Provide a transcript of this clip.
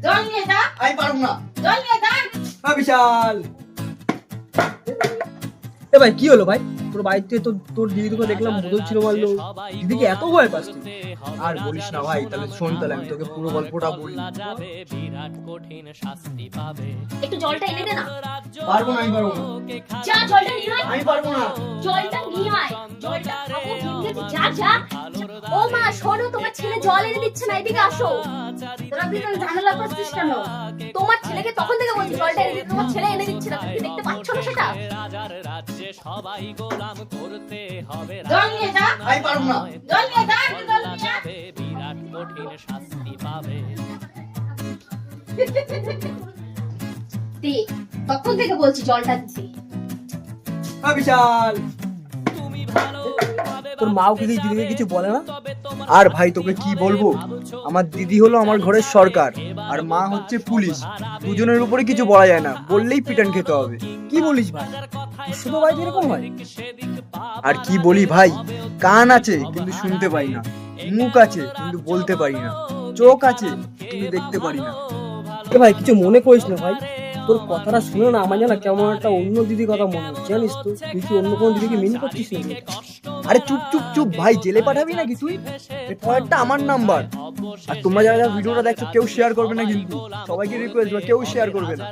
জল নিয়ে যা। আমি পারবো না। জল নিয়ে যা। বিশাল এ ভাই কি হলো ভাই? তোর বাড়িতে তো তোর দিদিকে দেখলাম বোতল ছিল মারলো, দিদিকে এত ভয় পাস তুই? আর বলিস না ভাই, তাহলে শোন, তাহলে আমি তোকে পুরো গল্পটা বলি। একটু জলটা এনে দে না। পারবো না, আমি পারবো না। যা জলটা নিয়ে আয়। আমি পারবো না। জলটা নিয়ে আয়। জলটা খাবো ভেঙে যা যা। ও মা শোনো, তোমার ছেলে জল এনে দিচ্ছে না, এদিকে আসো। তোরা দুজন ঝামেলা করছিস কেন? তোমার ছেলেকে তখন থেকে বলছি জলটা এনে দিতে, তোমার ছেলে এনে দিচ্ছে না, তুমি দেখতে পাচ্ছ না সেটা? জল নিয়ে যা। আমি পারবো না। জল নিয়ে যা। জল নিয়ে যা। দে, তখন থেকে বলছি জলটা দিতে। বিশাল তোর মাও কি দিদিকে কিছু বলে না? আর ভাই তোকে কি বলবো, আমার দিদি হলো আমার ঘরের সরকার, আর মা হচ্ছে পুলিশ। দুজনের উপরে কিছু বলা যায় না, বললেই পিটান খেতে হবে। কি বলিস ভাই? শুধু ভাই এরকম হয়? আর কি বলি ভাই, কান আছে কিন্তু শুনতে পাই না, মুখ আছে কিন্তু বলতে পারি না, চোখ আছে কিন্তু দেখতে পারি না। এ ভাই কিছু মনে করিস না ভাই, তোর কথাটা শুনে না আমার জানা কেমন একটা অন্য দিদির কথা মনে হচ্ছে, জানিস তো? তুই কি অন্য কোনো দিদিকে মিন করছিস নাকি? আরে চুপ চুপ চুপ ভাই, জেলে পাঠাবি নাকি তুই? এই পয়েন্টটা আমার নাম্বার। আর তোমরা যারা যারা ভিডিওটা দেখছো কেউ শেয়ার করবে না কিন্তু, সবাইকে রিকোয়েস্ট, কেউ শেয়ার করবে না।